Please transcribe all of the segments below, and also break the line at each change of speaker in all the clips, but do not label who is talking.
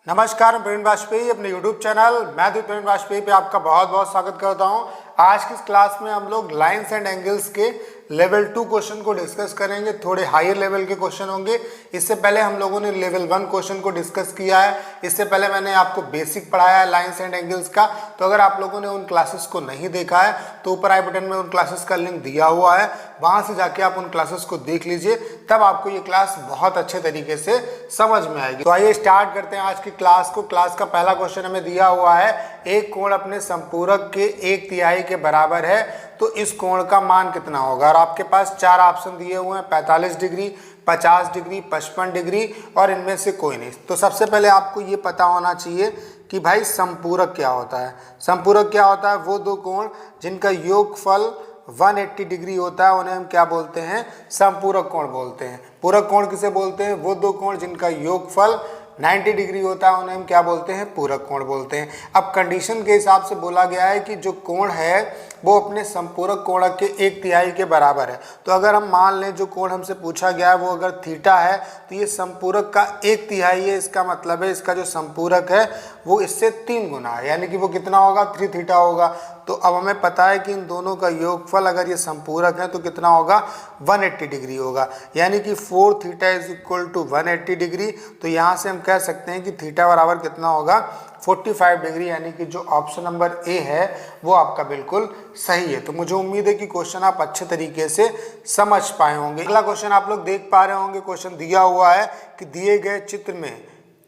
नमस्कार, मैं प्रवीण वाजपेयी अपने YouTube channel maths Praveen Vajpayee पे आपका बहुत बहुत स्वागत करता हूं। आज की इस क्लास में हम लोग लाइंस एंड एंगल्स के लेवल 2 क्वेश्चन को डिस्कस करेंगे। थोड़े हायर लेवल के क्वेश्चन होंगे। इससे पहले हम लोगों ने लेवल 1 क्वेश्चन को डिस्कस किया है। इससे पहले मैंने आपको बेसिक पढ़ाया है लाइंस एंड एंगल्स का। तो अगर आप लोगों ने उन क्लासेस को नहीं देखा है तो ऊपर आई बटन में उन क्लासेस का लिंक दिया हुआ है, वहां से जाके आप उन क्लासेस को देख लीजिए, तब आपको ये क्लास बहुत अच्छे तरीके से समझ में आएगी। तो आइए स्टार्ट करते हैं आज की क्लास को। क्लास का पहला क्वेश्चन हमें दिया हुआ है, एक कोण अपने संपूरक के 1/3 के बराबर है तो इस कोण का मान कितना होगा। और आपके पास चार ऑप्शन दिए हुए हैं, 45 डिग्री, 50 डिग्री, 55 डिग्री और इनमें से कोई नहीं। तो सबसे पहले आपको ये पता होना चाहिए कि भाई संपूरक क्या होता है। संपूरक क्या होता है? वो दो कोण जिनका योगफल 180 डिग्री होता है उन्हें हम क्या बोलते हैं? संपूरक कोण बोलते हैं। पूरक कोण किसे बोलते हैं? वो दो कोण जिनका योगफल 90 डिग्री होता है उन्हें हम क्या बोलते हैं? पूरक कोण बोलते हैं। अब कंडीशन के हिसाब से बोला गया है कि जो कोण है वो अपने संपूरक कोण के 1/3 के बराबर है। तो अगर हम मान लें जो कोण हमसे पूछा गया है वो अगर थीटा है तो ये संपूरक का 1/3 है। इसका मतलब है इसका जो संपूरक है वो इससे 3 गुना है, यानी कि वो कितना होगा? 3 थीटा होगा। तो अब हमें पता है कि इन दोनों का योगफल अगर ये संपूरक है तो कितना होगा? 180 डिग्री होगा, यानी कि 4 theta is equal to 180 degree. तो यहाँ से हम कह सकते हैं कि थीटा बराबर कितना होगा? 45 डिग्री, यानी कि जो ऑप्शन नंबर ए है वो आपका बिल्कुल सही है। तो मुझे उम्मीद है कि क्वेश्चन आप अच्छे तरीके से समझ पाए होंगे। अगला क्वेश्चन आप लोग देख पा रहे होंगे। क्वेश्चन दिया हुआ है कि दिए गए चित्र में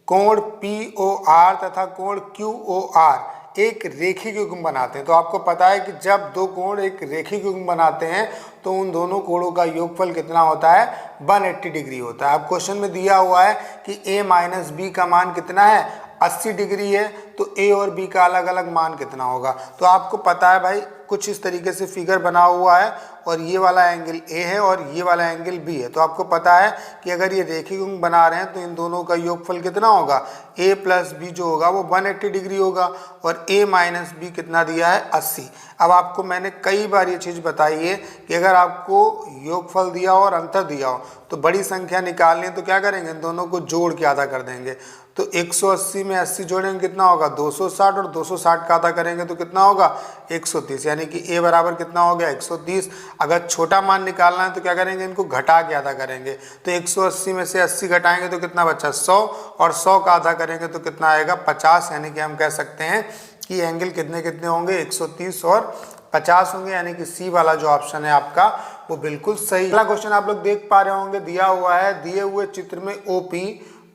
कोण POR तथा कोण QOR एक रेखिक युग्म बनाते हैं। तो आपको पता है कि जब दो कोण एक रेखिक युग्म बनाते हैं तो उन दोनों कोणों का योगफल कितना होता है? 180 डिग्री होता है। अब क्वेश्चन में दिया हुआ है कि A माइनस B का मान कितना है? 80 डिग्री है। तो A और B का अलग अलग मान कितना होगा? तो आपको पता है भाई कुछ इस तरीके से फिगर बना हुआ है और ये वाला एंगल A है और ये वाला एंगल B है। तो आपको पता है कि अगर ये रेखिक युग्म बना रहे हैं तो इन दोनों का योगफल कितना होगा? A प्लस B जो होगा वो 180 डिग्री होगा और A माइनस B कितना दिया है? 80। अब आपको मैंने कई बार ये चीज़ बताई है कि अगर आपको योगफल दिया हो और अंतर दिया हो तो बड़ी संख्या निकालनी है तो क्या करेंगे? इन दोनों को जोड़ के आधा कर देंगे। तो 180 में 80 जोड़ेंगे कितना होगा? 260 और 260 का आधा करेंगे तो कितना होगा? 130, यानी कि A बराबर कितना हो गया? 130। अगर छोटा मान निकालना है तो क्या करेंगे? इनको घटा के आधा करेंगे। तो 180 में से 80 घटाएंगे तो कितना बचा? 100 और 100 का आधा करेंगे तो कितना आएगा? 50। यानी कि हम कह सकते हैं कि एंगल कितने कितने होंगे? 130 और 50 होंगे, यानी कि सी वाला जो ऑप्शन है आपका वो बिल्कुल सही। अगला क्वेश्चन आप लोग देख पा रहे होंगे। दिया हुआ है, दिए हुए चित्र में OP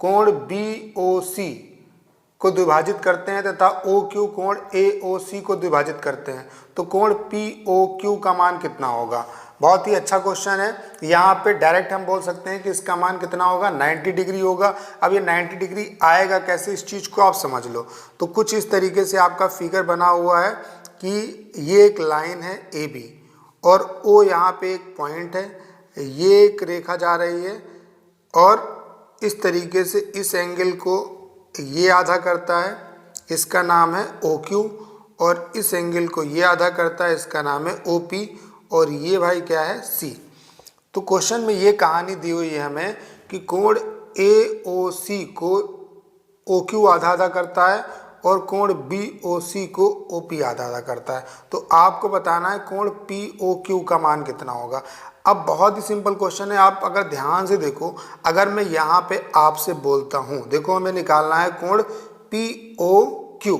कोण BOC को द्विभाजित करते हैं तथा OQ कोण AOC को द्विभाजित करते हैं तो कोण POQ का मान कितना होगा? बहुत ही अच्छा क्वेश्चन है। यहाँ पे डायरेक्ट हम बोल सकते हैं कि इसका मान कितना होगा? 90 डिग्री होगा। अब ये 90 डिग्री आएगा कैसे, इस चीज़ को आप समझ लो। तो कुछ इस तरीके से आपका फिगर बना हुआ है कि ये एक लाइन है AB और O यहाँ पे एक पॉइंट है, ये एक रेखा जा रही है और इस तरीके से इस एंगल को ये आधा करता है, इसका नाम है OQ, और इस एंगल को ये आधा करता है, इसका नाम है OP, और ये भाई क्या है? C। तो क्वेश्चन में ये कहानी दी हुई है हमें कि कोण AOC को OQ आधा आधा करता है और कोण BOC को OP आधा आधा करता है। तो आपको बताना है कोण POQ का मान कितना होगा। अब बहुत ही सिंपल क्वेश्चन है, आप अगर ध्यान से देखो, अगर मैं यहाँ पे आपसे बोलता हूँ, देखो हमें निकालना है कोण POQ,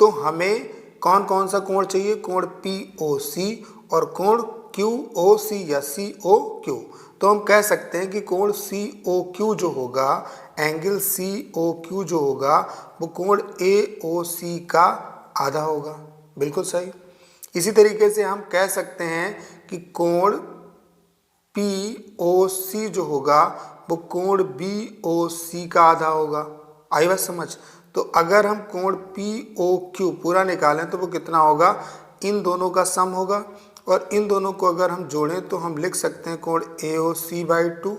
तो हमें कौन कौन सा कोण चाहिए? कोण POC और कोण QOC या COQ। तो हम कह सकते हैं कि कोण COQ जो होगा, एंगल COQ जो होगा वो कोण AOC का आधा होगा। बिल्कुल सही। इसी तरीके से हम कह सकते हैं कि कोण POC जो होगा वो कोण BOC का आधा होगा। आई बात समझ? तो अगर हम कोण POQ पूरा निकालें तो वो कितना होगा? इन दोनों का सम होगा और इन दोनों को अगर हम जोड़ें तो हम लिख सकते हैं कोण AOC/2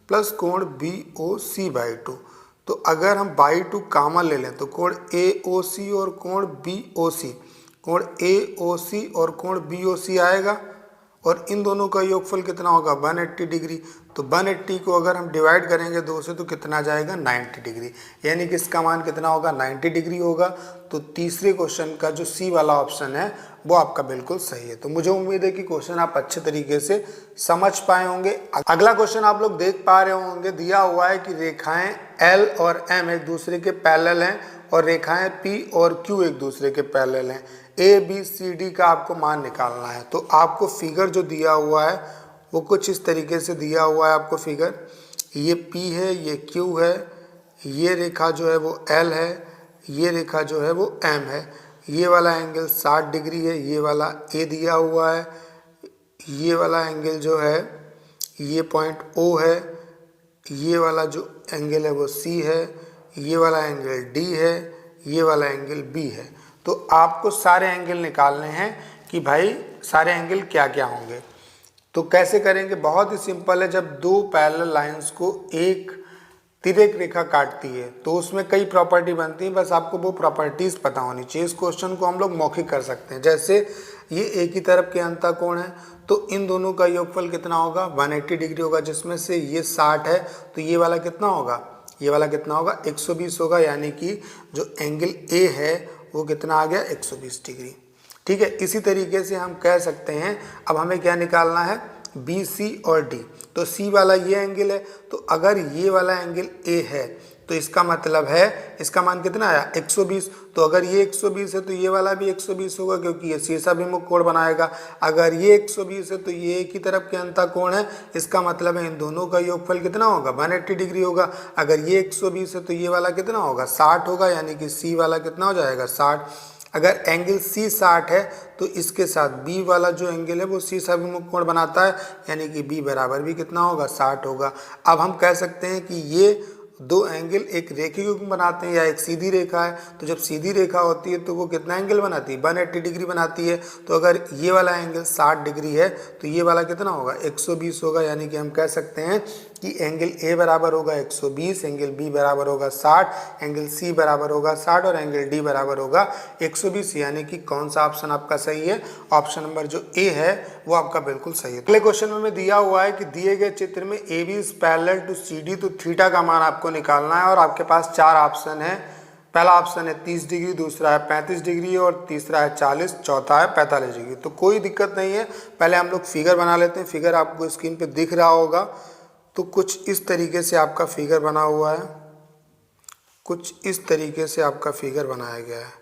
प्लस कोण BOC/2। तो अगर हम बाई 2 कॉमन ले लें तो कोण AOC और कोण BOC, कोण AOC और कोण BOC आएगा और इन दोनों का योगफल कितना होगा 180 डिग्री। तो 180 को अगर हम डिवाइड करेंगे 2 से तो कितना जाएगा 90 डिग्री, यानी कि इसका मान कितना होगा 90 डिग्री होगा। तो तीसरे क्वेश्चन का जो सी वाला ऑप्शन है वो आपका बिल्कुल सही है। तो मुझे उम्मीद है कि क्वेश्चन आप अच्छे तरीके से समझ पाए होंगे। अगला क्वेश्चन आप लोग देख पा रहे होंगे, दिया हुआ है कि रेखाएं एल और एम एक दूसरे के पैरेलल हैं और रेखाएं पी और क्यू एक दूसरे के पैरेलल हैं। ए बी सी डी का आपको मान निकालना है। तो आपको फिगर जो दिया हुआ है वो कुछ इस तरीके से दिया हुआ है आपको फिगर। ये P है, ये Q है, ये रेखा जो है वो L है, ये रेखा जो है वो M है। ये वाला एंगल 60 डिग्री है, ये वाला A दिया हुआ है, ये वाला एंगल जो है ये पॉइंट O है, ये वाला जो एंगल है वो C है, ये वाला एंगल D है, ये वाला एंगल B है। तो आपको सारे एंगल निकालने हैं कि भाई सारे एंगल क्या क्या होंगे। तो कैसे करेंगे, बहुत ही सिंपल है। जब दो पैरेलल लाइंस को एक तिर्यक रेखा काटती है तो उसमें कई प्रॉपर्टी बनती है, बस आपको वो प्रॉपर्टीज पता होनी चाहिए। इस क्वेश्चन को हम लोग मौखिक कर सकते हैं। जैसे ये एक ही तरफ के अंतःकोण है तो इन दोनों का योगफल कितना होगा 180 डिग्री होगा, जिसमें से ये 60 है तो ये वाला कितना होगा, ये वाला कितना होगा 120 होगा, यानी कि जो एंगल ए है वो कितना आ गया 120 डिग्री। ठीक है, इसी तरीके से हम कह सकते हैं। अब हमें क्या निकालना है बी सी और डी। तो सी वाला ये एंगल है, तो अगर ये वाला एंगल ए है तो इसका मतलब है इसका मान कितना आया 120। तो अगर ये 120 है तो ये वाला भी 120 होगा, क्योंकि ये शीर्षाभिमुख कोण बनाएगा। अगर ये 120 है तो ये एक ही तरफ के अंतःकोण है, इसका मतलब है इन दोनों का योगफल कितना होगा 180 डिग्री होगा। अगर ये 120 है तो ये वाला कितना होगा 60 होगा, यानी कि सी वाला कितना हो जाएगा 60। अगर एंगल सी 60 है तो इसके साथ बी वाला जो एंगल है वो शीर्षाभिमुख कोण बनाता है, यानी कि बी बराबर भी कितना होगा 60 होगा। अब हम कह सकते हैं कि ये दो एंगल एक रेखीय बनाते हैं या एक सीधी रेखा है। तो जब सीधी रेखा होती है तो वो कितना एंगल बनाती है 180 डिग्री बनाती है। तो अगर ये वाला एंगल 60 डिग्री है तो ये वाला कितना होगा 120 होगा, यानी कि हम कह सकते हैं कि एंगल ए बराबर होगा 120, एंगल बी बराबर होगा 60, एंगल सी बराबर होगा 60 और एंगल डी बराबर होगा 120। यानी कि कौन सा ऑप्शन आपका सही है, ऑप्शन नंबर जो ए है वो आपका बिल्कुल सही है। अगले क्वेश्चन में दिया हुआ है कि दिए गए चित्र में A B is parallel to C D, तो थीटा का मान आपको निकालना है और आपके पास 4 ऑप्शन है। पहला ऑप्शन है 30 डिग्री, दूसरा है 35 डिग्री और तीसरा है 40, चौथा है 45 डिग्री। तो कोई दिक्कत नहीं है, पहले हम लोग फिगर बना लेते हैं। फिगर आपको स्क्रीन पे दिख रहा होगा। तो कुछ इस तरीके से आपका फिगर बना हुआ है, कुछ इस तरीके से आपका फिगर बनाया गया है।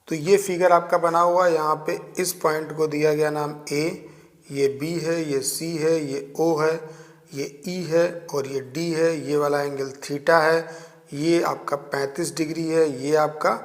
तो ये फिगर आपका बना हुआ है, यहाँ पे इस पॉइंट को दिया गया नाम ए, ये बी है, ये सी है, ये ओ है, ये ई है और ये डी है। ये वाला एंगल थीटा है, ये आपका 35 डिग्री है, ये आपका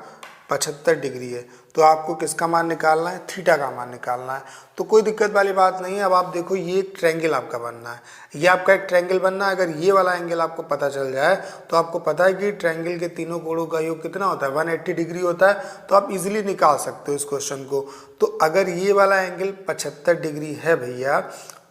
75 डिग्री है। तो आपको किसका मान निकालना है, थीटा का मान निकालना है। तो कोई दिक्कत वाली बात नहीं है। अब आप देखो ये एक ट्रायंगल आपका बनना है, ये आपका एक ट्रायंगल बनना है। अगर ये वाला एंगल आपको पता चल जाए तो आपको पता है कि ट्रायंगल के तीनों कोणों का योग कितना होता है 180 डिग्री होता है। तो आप इजीली निकाल सकते हो इस क्वेश्चन को। तो अगर ये वाला एंगल 75 डिग्री है भैया,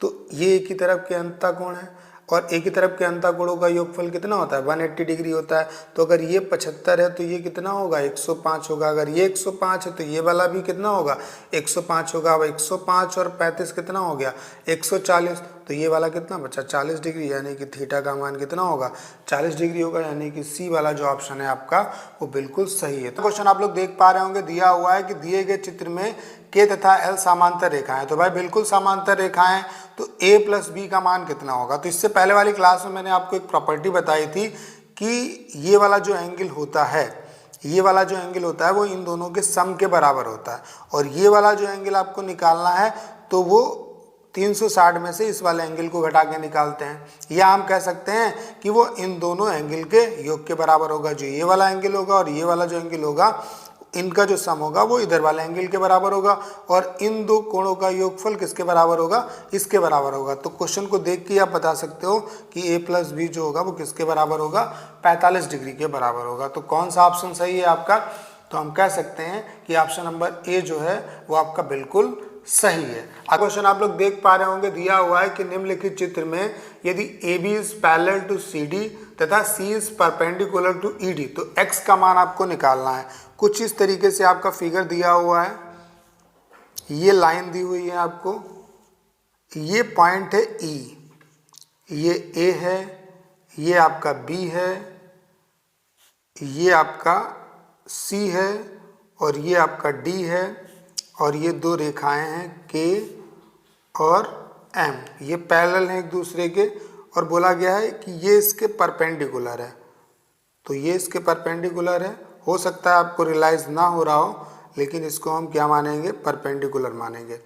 तो ये एक ही तरफ के अंतःकोण है और एक ही तरफ के अंतःकोणों का योगफल कितना होता है 180 डिग्री होता है। तो अगर ये 75 है तो ये कितना होगा 105 होगा। अगर ये 105 है तो ये वाला भी कितना होगा 105 होगा। अब 105 और 35 कितना हो गया 140, तो ये वाला कितना बचा 40 डिग्री, यानी कि थीटा का मान कितना होगा 40 डिग्री होगा। यानी कि सी वाला जो ऑप्शन है आपका वो बिल्कुल सही है। तो क्वेश्चन आप लोग देख पा रहे होंगे, दिया हुआ है कि दिए गए चित्र में के तथा एल समांतर रेखाएं। तो भाई बिल्कुल समांतर रेखाएं, तो ए प्लस बी का मान कितना होगा। तो इससे पहले वाली क्लास में मैंने आपको एक प्रॉपर्टी बताई थी कि ये वाला जो एंगल होता है, ये वाला जो एंगल होता है वो इन दोनों के सम के बराबर होता है। और ये वाला जो एंगल आपको निकालना है तो वो 360 में से इस वाले एंगल को घटा के निकालते हैं, या हम कह सकते हैं कि वो इन दोनों एंगल के योग के बराबर होगा। जो ये वाला एंगल होगा और ये वाला जो एंगल होगा, इनका जो सम होगा वो इधर वाले एंगल के बराबर होगा। और इन दो कोणों का योगफल किसके बराबर होगा, इसके बराबर होगा। तो क्वेश्चन को देख के आप बता सकते हो कि ए प्लस बी जो होगा वो किसके बराबर होगा 45 डिग्री के बराबर होगा। तो कौन सा ऑप्शन सही है आपका, तो हम कह सकते हैं कि ऑप्शन नंबर ए जो है वो आपका बिल्कुल सही है। क्वेश्चन आप लोग देख पा रहे होंगे, दिया हुआ है कि निम्नलिखित चित्र में यदि A B is parallel to C D तथा C is perpendicular to E D, तो एक्स का मान आपको निकालना है। कुछ इस तरीके से आपका फिगर दिया हुआ है, ये लाइन दी हुई है आपको, ये पॉइंट है ई, ये ए है, ये आपका बी है, ये आपका सी है और ये आपका डी है और ये दो रेखाएं हैं के और एम, ये पैरेलल हैं एक दूसरे के और बोला गया है कि ये इसके परपेंडिकुलर है। तो ये इसके परपेंडिकुलर है। हो सकता है आपको रियलाइज ना हो रहा हो, लेकिन इसको हम क्या मानेंगे, परपेंडिकुलर मानेंगे।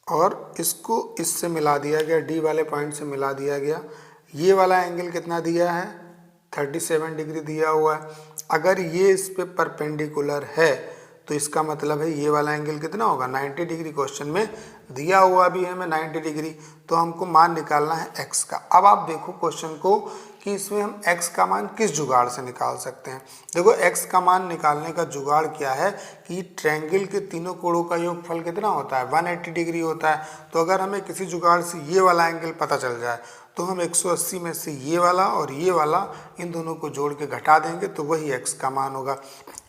और इसको इससे मिला दिया गया, डी वाले पॉइंट से मिला दिया गया। ये वाला एंगल कितना दिया है, 37 डिग्री दिया हुआ है। अगर ये इस पे परपेंडिकुलर है तो इसका मतलब है ये वाला एंगल कितना होगा, 90 डिग्री। क्वेश्चन में दिया हुआ भी है हमें 90 डिग्री, तो हमको मान निकालना है x का। अब आप देखो क्वेश्चन को कि इसमें हम x का मान किस जुगाड़ से निकाल सकते हैं। देखो x का मान निकालने का जुगाड़ क्या है कि ट्रायंगल के तीनों कोणों का योगफल कितना होता है, 180 डिग्री होता है। तो अगर हमें किसी जुगाड़ से ये वाला एंगल पता चल जाए तो हम 180 में से ये वाला और ये वाला इन दोनों को जोड़ के घटा देंगे तो वही x का मान होगा।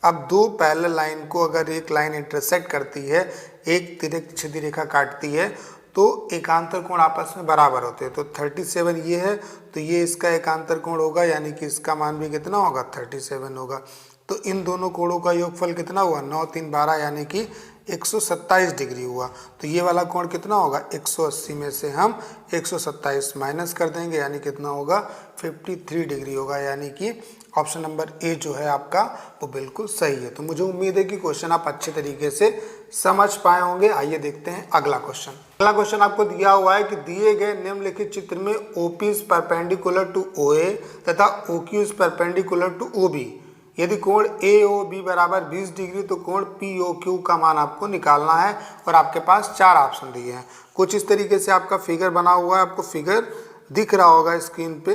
अब दो पैरेलल लाइन को अगर एक लाइन इंटरसेक्ट करती है, एक तिरक सीधी रेखा काटती है, तो एकांतर कोण आपस में बराबर होते हैं। तो 37 ये है तो ये इसका एकांतर कोण होगा, यानी कि इसका मान भी कितना होगा, 37 होगा। तो इन दोनों कोणों का योगफल कितना हुआ, 9 3 12, यानी कि 127 डिग्री हुआ। तो ये वाला कोण कितना होगा, 180 में से हम 127 माइनस कर देंगे, यानी कितना होगा, 53 डिग्री होगा। यानी कि ऑप्शन नंबर ए जो है आपका वो बिल्कुल सही है। तो मुझे उम्मीद है कि क्वेश्चन आप अच्छे तरीके से समझ पाए होंगे। आइए देखते हैं अगला क्वेश्चन। अगला क्वेश्चन आपको दिया हुआ है कि दिए गए निम्नलिखित चित्र में OP is perpendicular to OA तथा OQ is perpendicular to OB। यदि कोण AOB बराबर 20 डिग्री तो कोण POQ का मान आपको निकालना है और आपके पास 4 ऑप्शन दिए हैं। कुछ इस तरीके से आपका फिगर बना हुआ है, आपको फिगर दिख रहा होगा स्क्रीन पे।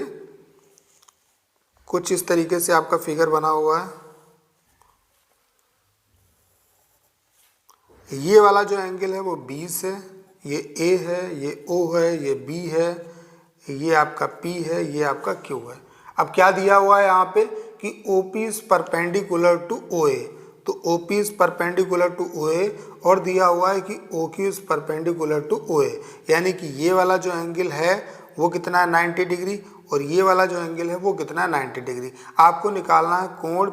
कुछ इस तरीके से आपका फिगर बना हुआ है। ये वाला जो एंगल है वो 20 है, ये A है, ये O है, ये B है, ये आपका P है, ये आपका Q है। अब क्या दिया हुआ है यहाँ पे कि OP is perpendicular to OA, तो OP is perpendicular to OA और दिया हुआ है कि OQ is perpendicular to OA, यानी कि ये वाला जो एंगल है वो कितना है, 90 डिग्री, और ये वाला जो एंगल है वो कितना है, 90 डिग्री। आपको निकालना है कोण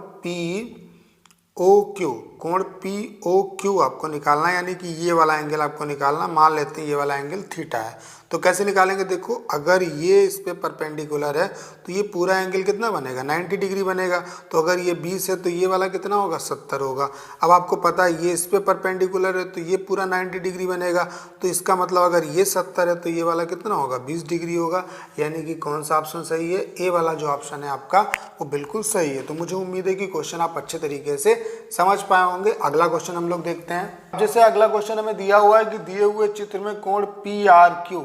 POQ, कोण POQ आपको निकालना है, यानी कि ये वाला एंगल आपको निकालना। मान लेते हैं ये वाला एंगल थीटा है, तो कैसे निकालेंगे, देखो अगर ये इस पे परपेंडिकुलर है तो ये पूरा एंगल कितना बनेगा, 90 डिग्री बनेगा। तो अगर ये 20 है तो ये वाला कितना होगा, 70 होगा। अब आपको पता है ये इस पे परपेंडिकुलर है तो ये पूरा 90 डिग्री बनेगा। तो इसका मतलब अगर ये 70 है तो ये वाला कितना होगा, 20 डिग्री होगा। यानी कि कौन सा ऑप्शन सही है, ए वाला जो ऑप्शन है आपका वो बिल्कुल सही है। तो मुझे उम्मीद है कि क्वेश्चन आप अच्छे तरीके से समझ पाए होंगे। अगला क्वेश्चन हम लोग देखते हैं। जैसे अगला क्वेश्चन हमें दिया हुआ है कि दिए हुए चित्र में कोण PRQ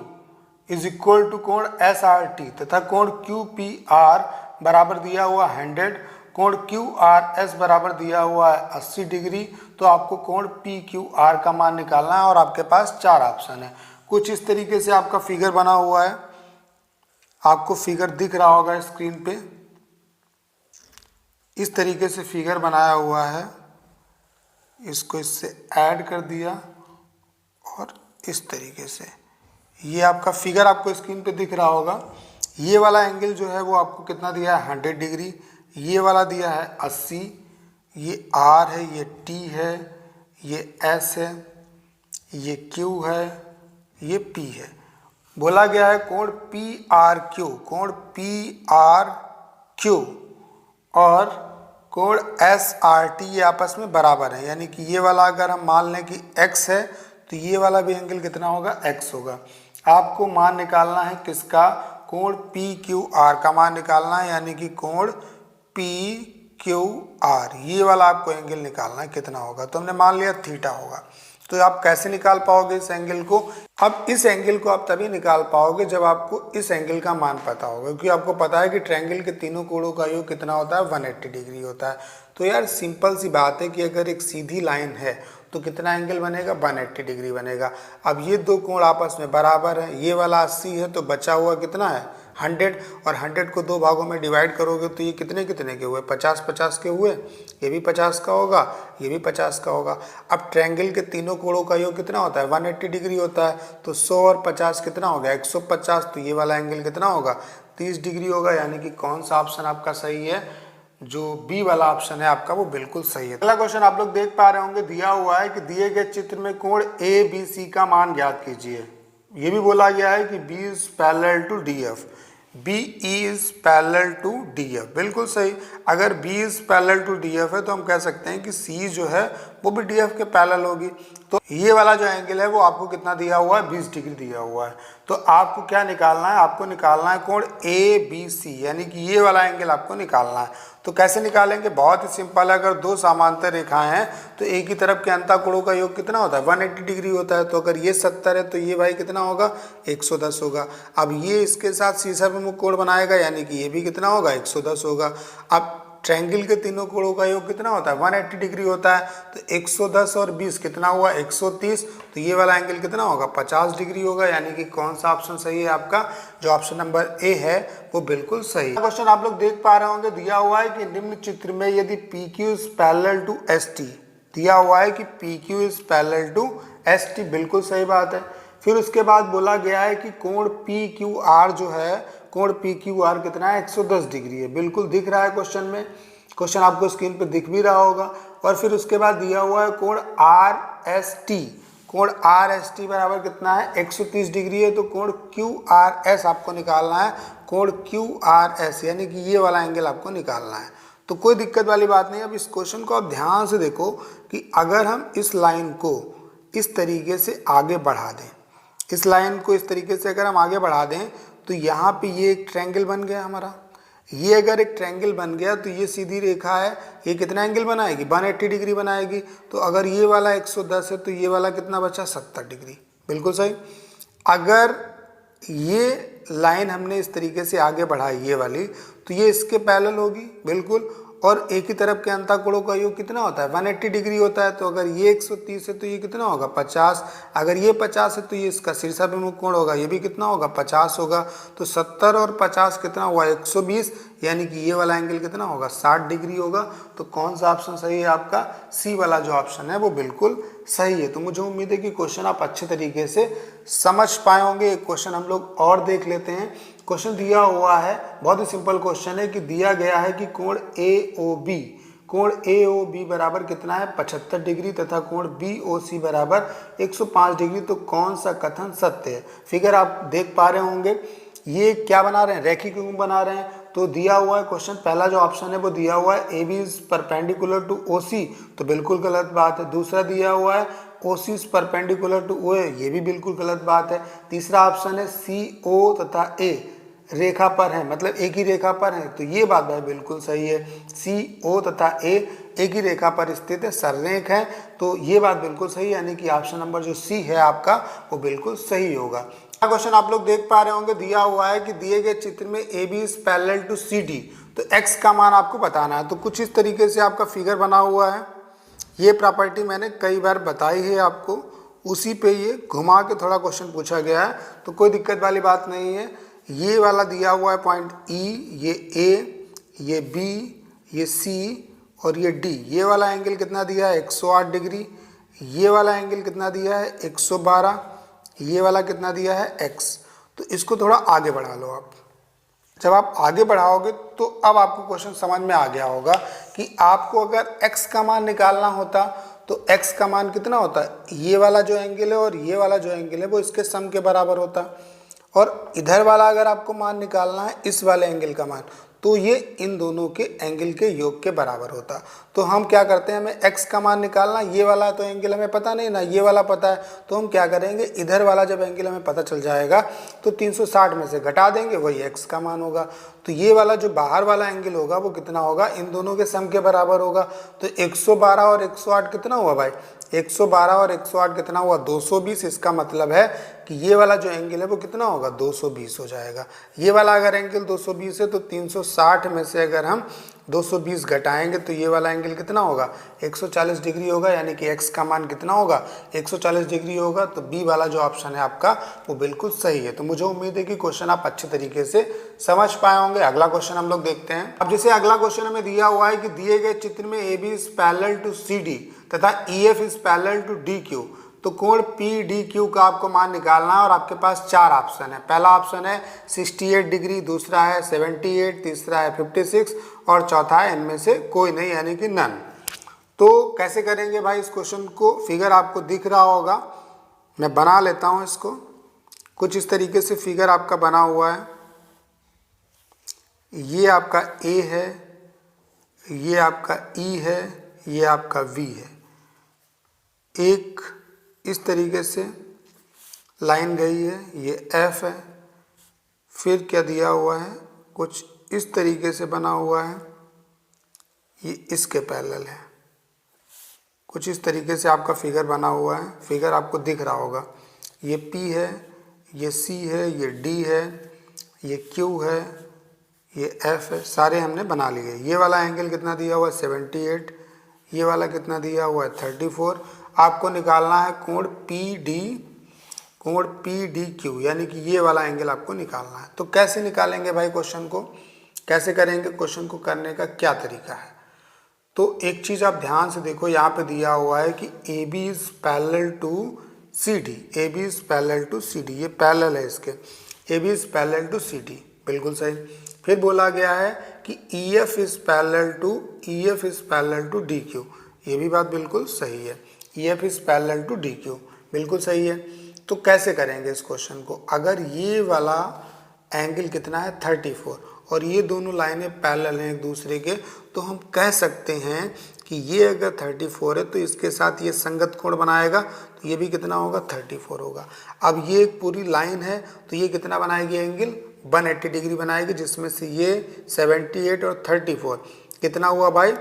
इज इक्वल टू कोण SRT तथा कोण QPR बराबर दिया हुआ 100, कोण QRS बराबर दिया हुआ है 80 डिग्री। तो आपको कोण PQR का मान निकालना है और आपके पास 4 ऑप्शन है। कुछ इस तरीके से आपका फिगर बना हुआ है, आपको फिगर दिख रहा होगा स्क्रीन पे। इस तरीके से फिगर बनाया हुआ है, इसको इससे ऐड कर दिया और इस तरीके से ये आपका फिगर आपको स्क्रीन पे दिख रहा होगा। ये वाला एंगल जो है वो आपको कितना दिया है, 100 डिग्री। ये वाला दिया है 80, ये R है, ये T है, ये S है, ये Q है, ये P है। बोला गया है कोण PRQ, कोण PRQ और कोण SRT ये आपस में बराबर है। यानी कि ये वाला अगर हम मान लें कि x है तो ये वाला भी एंगल कितना होगा, x होगा। आपको मान निकालना है किसका, कोण PQR का मान निकालना है, यानी कि कोण PQR ये वाला आपको एंगल निकालना है कितना होगा। तो हमने मान लिया थीटा होगा। तो आप कैसे निकाल पाओगे इस एंगल को, अब इस एंगल को आप तभी निकाल पाओगे जब आपको इस एंगल का मान पता होगा, क्योंकि आपको पता है कि ट्रायंगल के तीनों कोणों का योग कितना होता है, 180 डिग्री होता है। तो यार सिंपल सी बात है कि अगर एक सीधी लाइन है तो कितना एंगल बनेगा, 180 डिग्री बनेगा। अब ये दो कोण आपस में बराबर है, ये वाला 80 है तो बचा हुआ कितना है, 100 और 100 को 2 भागों में डिवाइड करोगे तो ये कितने कितने के हुए, 50-50 के हुए। ये भी 50 का होगा, ये भी 50 का होगा। अब ट्रायंगल के तीनों कोणों का योग कितना होता है, 180 डिग्री होता है। तो 100 और 50 कितना हो गया, 150। तो ये वाला एंगल कितना होगा, 30 डिग्री होगा। यानी कि कौन सा ऑप्शन आपका सही है, जो बी वाला ऑप्शन है आपका, वो बिल्कुल सही है। अगला क्वेश्चन आप लोग देख पा रहे होंगे, दिया हुआ है कि दिए गए चित्र में कोण ए बी सी का मान ज्ञात कीजिए। ये भी बोला गया है कि B is parallel to D F, B is parallel to D F, बिल्कुल सही। अगर B is parallel to D F है तो हम कह सकते हैं कि सी जो है वो भी डी एफ के पैरेलल होगी। तो ये वाला जो एंगल है वो आपको कितना दिया हुआ है, 20 डिग्री दिया हुआ है। तो आपको क्या निकालना है, आपको निकालना है कोण ए बी सी, यानी कि ये वाला एंगल आपको निकालना है। तो कैसे निकालेंगे, बहुत ही सिंपल है। अगर दो समांतर रेखाएं हैं तो एक ही तरफ के अंतःकोणों का योग कितना होता है, 180 डिग्री होता है। तो अगर ये 70 है तो ये भाई कितना होगा, 110 होगा। अब ये इसके साथ शीर्षाभिमुख कोण बनाएगा, यानी कि ये भी कितना होगा, 110 होगा। अब ट्रायंगल के तीनों कोणों का योग कितना होता है, 180 डिग्री होता है। तो 110 और 20 कितना हुआ, 130। तो ये वाला एंगल कितना होगा, 50 डिग्री होगा। यानी कि कौन सा ऑप्शन सही है आपका, जो ऑप्शन नंबर ए है वो बिल्कुल सही है। क्वेश्चन आप लोग देख पा रहे होंगे, दिया हुआ है कि निम्न चित्र में यदि P Q is parallel to S T, दिया हुआ है कि P Q is parallel to S T, बिल्कुल सही बात है। फिर उसके बाद बोला गया है कि कोण पी क्यू आर जो है, कोण पी क्यू आर कितना है, 110 डिग्री है। बिल्कुल दिख रहा है क्वेश्चन में, क्वेश्चन आपको स्क्रीन पे दिख भी रहा होगा। और फिर उसके बाद दिया हुआ है कोण आर एस टी, कोण आर एस टी बराबर कितना है, 130 डिग्री है। तो कोण क्यू आर एस आपको निकालना है, कोण क्यू आर एस, यानी कि ये वाला एंगल आपको निकालना है। तो कोई दिक्कत वाली बात नहीं। अब इस क्वेश्चन को आप ध्यान से देखो कि अगर हम इस लाइन को इस तरीके से आगे बढ़ा दें, इस लाइन को इस तरीके से अगर हम आगे बढ़ा दें तो यहाँ पे ये एक ट्रायंगल बन गया हमारा। ये अगर एक ट्रायंगल बन गया तो ये सीधी रेखा है, ये कितना एंगल बनाएगी, 180 डिग्री बनाएगी। तो अगर ये वाला 110 है तो ये वाला कितना बचा, 70 डिग्री, बिल्कुल सही। अगर ये लाइन हमने इस तरीके से आगे बढ़ाई ये वाली, तो ये इसके पैरेलल होगी बिल्कुल। और एक ही तरफ के अंतःकोणों का योग कितना होता है, 180 डिग्री होता है। तो अगर ये 130 है तो ये कितना होगा, 50। अगर ये 50 है तो ये इसका शीर्षाभिमुख कोण होगा, ये भी कितना होगा, 50 होगा। तो 70 और 50 कितना हुआ, 120। यानी कि ये वाला एंगल कितना होगा, 60 डिग्री होगा। तो कौन सा ऑप्शन सही है आपका, सी वाला जो ऑप्शन है वो बिल्कुल सही है। तो मुझे उम्मीद है कि क्वेश्चन आप अच्छे तरीके से समझ पाए होंगे। एक क्वेश्चन हम लोग और देख लेते हैं। क्वेश्चन दिया हुआ है, बहुत ही सिंपल क्वेश्चन है कि दिया गया है कि कोण ए ओ बी, कोण ए ओ बी बराबर कितना है, 75 डिग्री तथा कोण बी ओ सी बराबर 105 डिग्री। तो कौन सा कथन सत्य है। फिगर आप देख पा रहे होंगे, ये क्या बना रहे हैं, रेखिक युग्म बना रहे हैं। तो दिया हुआ है क्वेश्चन, पहला जो ऑप्शन है वो दिया हुआ है A B is perpendicular to O C, तो बिल्कुल गलत बात है। दूसरा दिया हुआ है O C is perpendicular to O A, ये भी बिल्कुल गलत बात है। तीसरा ऑप्शन है सी ओ तथा ए रेखा पर है, मतलब एक ही रेखा पर है, तो ये बात भाई बिल्कुल सही है। सी ओ तथा ए एक ही रेखा पर स्थित है, सररेख है, तो ये बात बिल्कुल सही है। यानी कि ऑप्शन नंबर जो सी है आपका वो बिल्कुल सही होगा। क्वेश्चन आप लोग देख पा रहे होंगे, दिया हुआ है कि दिए गए चित्र में A B is parallel to C D, तो एक्स का मान आपको बताना है। तो कुछ इस तरीके से आपका फिगर बना हुआ है। ये प्रॉपर्टी मैंने कई बार बताई है आपको, उसी पे ये घुमा के थोड़ा क्वेश्चन पूछा गया है, तो कोई दिक्कत वाली बात नहीं है। ये वाला दिया हुआ है पॉइंट ई, ये ए, ये बी, ये सी और ये डी। ये वाला एंगल कितना दिया है, 108 डिग्री। ये वाला एंगल कितना दिया है, 112। ये वाला कितना दिया है, x। तो इसको थोड़ा आगे बढ़ा लो आप। जब आप आगे बढ़ाओगे तो अब आपको क्वेश्चन समझ में आ गया होगा कि आपको अगर x का मान निकालना होता तो x का मान कितना होता है, ये वाला जो एंगल है और ये वाला जो एंगल है वो इसके सम के बराबर होता। और इधर वाला अगर आपको मान निकालना है, इस वाले एंगल का मान, तो ये इन दोनों के एंगल के योग के बराबर होता। तो हम क्या करते हैं, हमें x का मान निकालना, ये वाला तो एंगल हमें पता नहीं ना, ये वाला पता है, तो हम क्या करेंगे, इधर वाला जब एंगल हमें पता चल जाएगा तो 360 में से घटा देंगे, वही x का मान होगा। तो ये वाला जो बाहर वाला एंगल होगा वो कितना होगा, इन दोनों के सम के बराबर होगा। तो 112 और 108 कितना हुआ भाई, 112 और 108 कितना हुआ, 220। इसका मतलब है कि ये वाला जो एंगल है वो कितना होगा, 220 हो जाएगा। ये वाला अगर एंगल 220 है तो 360 160 में से अगर हम 220 घटाएंगे तो ये वाला एंगल कितना होगा, 140 डिग्री होगा, यानी कि x का मान कितना होगा, 140 डिग्री होगा। तो बी वाला जो ऑप्शन है आपका वो बिल्कुल सही है। तो मुझे उम्मीद है कि क्वेश्चन आप अच्छे तरीके से समझ पाए होंगे। अगला क्वेश्चन हम लोग देखते हैं। अब जैसे अगला क्वेश्चन हमें दिया हुआ है कि दिए गए चित्र में A B is parallel to C D तथा E F is parallel to D Q, तो कोण पी डी क्यू का आपको मान निकालना है और आपके पास 4 ऑप्शन है। पहला ऑप्शन है 68 डिग्री, दूसरा है 78, तीसरा है 56 और चौथा है इनमें से कोई नहीं, यानी कि नन। तो कैसे करेंगे भाई इस क्वेश्चन को, फिगर आपको दिख रहा होगा, मैं बना लेता हूँ इसको। कुछ इस तरीके से फिगर आपका बना हुआ है। ये आपका ए है, ये आपका ई है, ये आपका वी है। एक इस तरीके से लाइन गई है, ये एफ है। फिर क्या दिया हुआ है, कुछ इस तरीके से बना हुआ है, ये इसके पैरेलल है। कुछ इस तरीके से आपका फिगर बना हुआ है, फिगर आपको दिख रहा होगा। ये पी है, ये सी है, ये डी है, ये क्यू है, ये एफ है, सारे हमने बना लिए। ये वाला एंगल कितना दिया हुआ है, 78। ये वाला कितना दिया हुआ है, 34। आपको निकालना है कोण पी डी क्यू, यानी कि ये वाला एंगल आपको निकालना है। तो कैसे निकालेंगे भाई, क्वेश्चन को कैसे करेंगे, क्वेश्चन को करने का क्या तरीका है। तो एक चीज़ आप ध्यान से देखो, यहाँ पे दिया हुआ है कि A B is parallel to C D, A B is parallel to C D, ये पैरेलल है इसके, A B is parallel to C D, बिल्कुल सही। फिर बोला गया है कि E F is parallel to D Q, ये भी बात बिल्कुल सही है। E F is parallel to D Q, बिल्कुल सही है। तो कैसे करेंगे इस क्वेश्चन को, अगर ये वाला एंगल कितना है 34 और ये दोनों लाइनें पैरेलल हैं एक दूसरे के, तो हम कह सकते हैं कि ये अगर 34 है तो इसके साथ ये संगत कोण बनाएगा, तो ये भी कितना होगा, 34 होगा। अब ये एक पूरी लाइन है तो ये कितना बनाएगी एंगल, 180 डिग्री बनाएगी, जिसमें से ये 78 और 34 कितना हुआ भाई,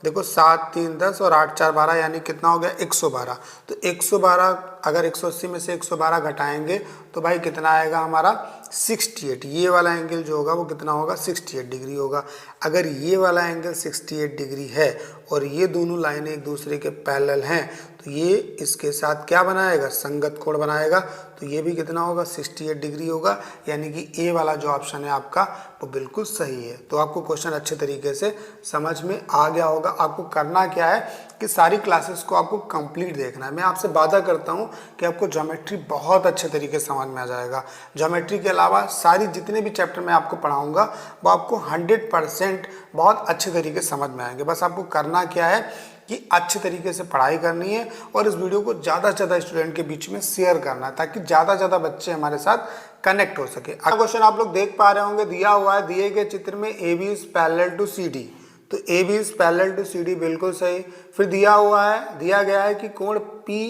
देखो 7 3 10 और 8 4 12, यानी कितना हो गया 112। तो 112 अगर 180 में से 112 घटाएंगे तो भाई कितना आएगा हमारा 68। ये वाला एंगल जो होगा वो कितना होगा, 68 डिग्री होगा। अगर ये वाला एंगल 68 डिग्री है और ये दोनों लाइनें एक दूसरे के पैरेलल हैं, तो ये इसके साथ क्या बनाएगा, संगत कोण बनाएगा। तो ये भी कितना होगा, 68 डिग्री होगा, यानी कि ए वाला जो ऑप्शन है आपका वो बिल्कुल सही है। तो आपको क्वेश्चन अच्छे तरीके से समझ में आ गया होगा। आपको करना क्या है कि सारी क्लासेस को आपको कंप्लीट देखना है। मैं आपसे वादा करता हूँ कि आपको ज्योमेट्री बहुत अच्छे तरीके से समझ में आ जाएगा। ज्योमेट्री के अलावा सारी जितने भी चैप्टर मैं आपको पढ़ाऊँगा वो आपको 100% बहुत अच्छे तरीके से समझ में आएंगे। बस आपको करना क्या है कि अच्छे तरीके से पढ़ाई करनी है और इस वीडियो को ज़्यादा से ज़्यादा स्टूडेंट के बीच में शेयर करना है, ताकि ज़्यादा से ज़्यादा बच्चे हमारे साथ कनेक्ट हो सके। अगला क्वेश्चन आप लोग देख पा रहे होंगे, दिया हुआ है, दिए गए चित्र में A B is parallel to C D, तो A B is parallel to C D, बिल्कुल सही। फिर दिया गया है कि कोण पी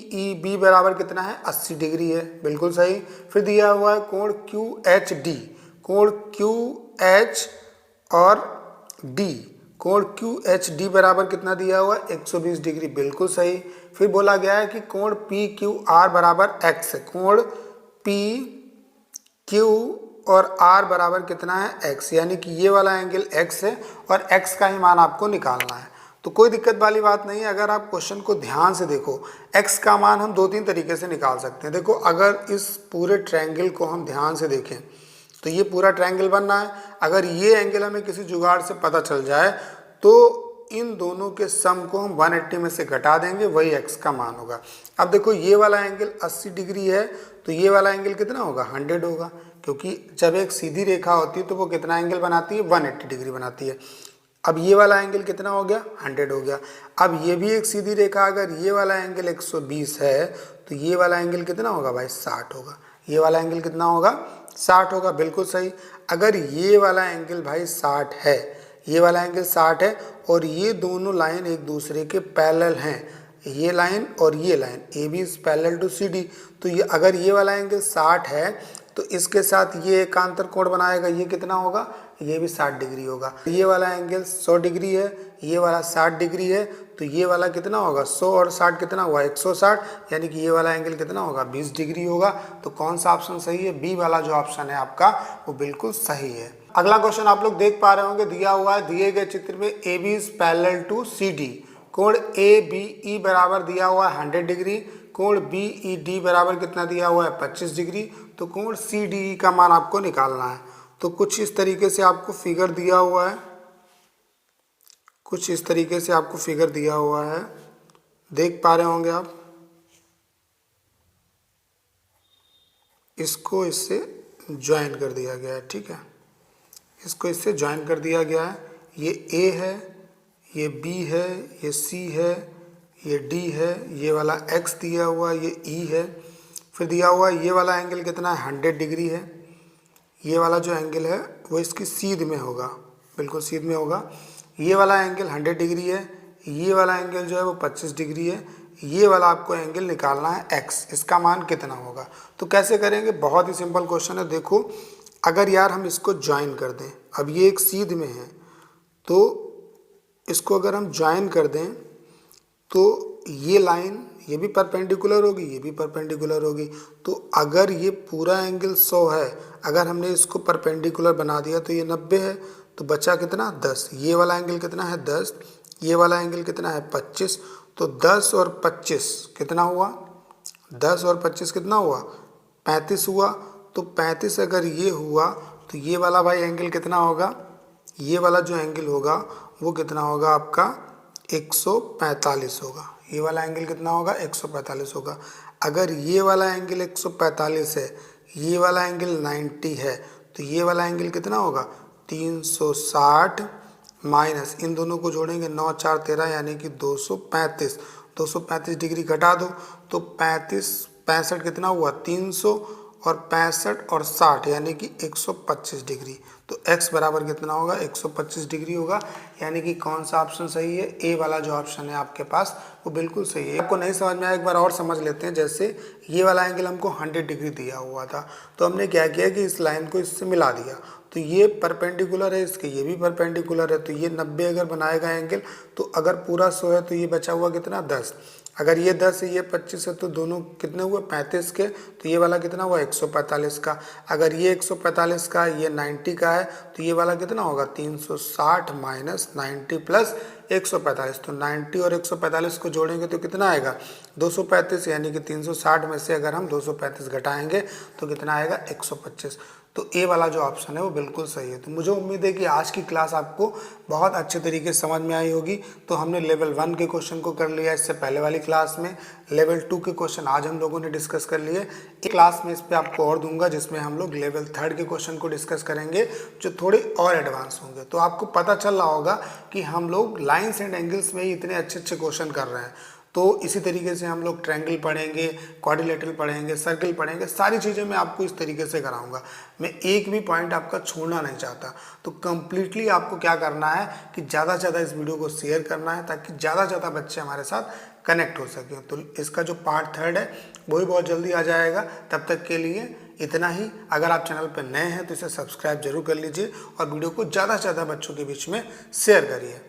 ई बी बराबर कितना है, 80 डिग्री है, बिल्कुल सही। फिर दिया हुआ है कोण क्यू एच और डी, कोण क्यू एच डी बराबर कितना दिया हुआ है, 120 डिग्री, बिल्कुल सही। फिर बोला गया है कि कोण पी क्यू आर बराबर एक्स है, कोण पी क्यू और आर बराबर कितना है, एक्स, यानी कि ये वाला एंगल एक्स है और एक्स का ही मान आपको निकालना है। तो कोई दिक्कत वाली बात नहीं है। अगर आप क्वेश्चन को ध्यान से देखो, एक्स का मान हम 2-3 तरीके से निकाल सकते हैं। देखो, अगर इस पूरे ट्रायंगल को हम ध्यान से देखें तो ये पूरा ट्रायंगल बनना है। अगर ये एंगल हमें किसी जुगाड़ से पता चल जाए तो इन दोनों के सम को हम 180 में से घटा देंगे, वही एक्स का मान होगा। अब देखो, ये वाला एंगल 80 डिग्री है तो ये वाला एंगल कितना होगा, 100 होगा, क्योंकि जब एक सीधी रेखा होती है तो वो कितना एंगल बनाती है, 180 डिग्री बनाती है। अब ये वाला एंगल कितना हो गया, 100 हो गया। अब ये भी एक सीधी रेखा, अगर ये वाला एंगल 120 है तो ये वाला एंगल कितना होगा भाई, 60 होगा। ये वाला एंगल कितना होगा, 60 होगा, बिल्कुल सही। अगर ये वाला एंगल भाई 60 है, ये वाला एंगल 60 है और ये दोनों लाइन एक दूसरे के पैरेलल हैं, ये लाइन और ये line, A B is parallel to C D, तो ये अगर ये वाला एंगल 60 है तो इसके साथ ये एकांतर कोण बनाएगा, ये कितना होगा, ये भी 60 डिग्री होगा। ये वाला एंगल 100 डिग्री है, ये वाला 60 डिग्री है, तो ये वाला कितना होगा 100 और 60 कितना हुआ 160, यानी कि ये वाला एंगल कितना होगा 20 डिग्री होगा। तो कौन सा ऑप्शन सही है, बी वाला जो ऑप्शन है आपका वो बिल्कुल सही है। अगला क्वेश्चन आप लोग देख पा रहे होंगे, दिया हुआ है दिए गए चित्र में A B is parallel to C D. कोण ए बी ई बराबर दिया हुआ है 100 डिग्री, कोण बी ई डी बराबर कितना दिया हुआ है 25 डिग्री। तो कोण सी डी ई का मान आपको निकालना है। तो कुछ इस तरीके से आपको फिगर दिया हुआ है, कुछ इस तरीके से आपको फिगर दिया हुआ है, देख पा रहे होंगे आप। इसको इससे ज्वाइन कर दिया गया है, ठीक है, इसको इससे ज्वाइन कर दिया गया है। ये ए है, ये बी है, ये सी है, ये डी है, ये वाला एक्स दिया हुआ है, ये ई है। फिर दिया हुआ है ये वाला एंगल कितना है 100 डिग्री है। ये वाला जो एंगल है वो इसकी सीध में होगा, बिल्कुल सीध में होगा। ये वाला एंगल 100 डिग्री है, ये वाला एंगल जो है वो 25 डिग्री है। ये वाला आपको एंगल निकालना है एक्स, इसका मान कितना होगा। तो कैसे करेंगे, बहुत ही सिंपल क्वेश्चन है। देखो अगर यार हम इसको ज्वाइन कर दें, अब ये एक सीध में है, तो इसको अगर हम ज्वाइन कर दें तो ये लाइन ये भी परपेंडिकुलर होगी, ये भी परपेंडिकुलर होगी। तो अगर ये पूरा एंगल 100 है, अगर हमने इसको परपेंडिकुलर बना दिया तो ये 90 है, तो बचा कितना 10। ये वाला एंगल कितना है 10, ये वाला एंगल कितना है 25। तो 10 और 25 कितना हुआ, 10 और 25 कितना हुआ 35 हुआ। तो 35 अगर ये हुआ तो ये वाला भाई एंगल कितना होगा, ये वाला जो एंगल होगा वो कितना होगा आपका 145 होगा। ये वाला एंगल कितना होगा 145 होगा। अगर ये वाला एंगल 145 है, ये वाला एंगल 90 है, तो ये वाला एंगल कितना होगा 360 माइनस, इन दोनों को जोड़ेंगे 9 4 13 यानी कि 235। 235 डिग्री घटा दो तो 65 कितना हुआ 300 और 65 और 60 यानी कि 125 डिग्री। तो x बराबर कितना होगा 125 डिग्री होगा। यानी कि कौन सा ऑप्शन सही है, ए वाला जो ऑप्शन है आपके पास वो बिल्कुल सही है। आपको नहीं समझ में आया एक बार और समझ लेते हैं। जैसे ये वाला एंगल हमको 100 डिग्री दिया हुआ था, तो हमने क्या किया कि इस लाइन को इससे मिला दिया, तो ये परपेंडिकुलर है इसके, ये भी परपेंडिकुलर है, तो ये 90 अगर बनाएगा एंगल, तो अगर पूरा 100 है तो ये बचा हुआ कितना 10। अगर ये 10 है ये 25 है, तो दोनों कितने हुए 35 के, तो ये वाला कितना हुआ 145 का। अगर ये 145 का ये 90 का है, तो ये वाला कितना होगा 360 माइनस 90 प्लस 145। तो 90 और 145 को जोड़ेंगे तो कितना आएगा 235, यानी कि 360 में से अगर हम 235 घटाएंगे तो कितना आएगा 125। तो ए वाला जो ऑप्शन है वो बिल्कुल सही है। तो मुझे उम्मीद है कि आज की क्लास आपको बहुत अच्छे तरीके से समझ में आई होगी। तो हमने लेवल 1 के क्वेश्चन को कर लिया इससे पहले वाली क्लास में, लेवल 2 के क्वेश्चन आज हम लोगों ने डिस्कस कर लिए। एक क्लास में इस पर आपको और दूंगा जिसमें हम लोग लेवल 3 के क्वेश्चन को डिस्कस करेंगे जो थोड़े और एडवांस होंगे। तो आपको पता चल रहा होगा कि हम लोग लाइन्स एंड एंगल्स में ही इतने अच्छे अच्छे क्वेश्चन कर रहे हैं। तो इसी तरीके से हम लोग ट्रायंगल पढ़ेंगे, क्वाड्रिलेटरल पढ़ेंगे, सर्कल पढ़ेंगे, सारी चीज़ें मैं आपको इस तरीके से कराऊंगा। मैं एक भी पॉइंट आपका छोड़ना नहीं चाहता। तो कम्प्लीटली आपको क्या करना है कि ज़्यादा से ज़्यादा इस वीडियो को शेयर करना है ताकि ज़्यादा से ज़्यादा बच्चे हमारे साथ कनेक्ट हो सकें। तो इसका जो पार्ट 3 है वो भी बहुत जल्दी आ जाएगा। तब तक के लिए इतना ही। अगर आप चैनल पर नए हैं तो इसे सब्सक्राइब जरूर कर लीजिए और वीडियो को ज़्यादा से ज़्यादा बच्चों के बीच में शेयर करिए।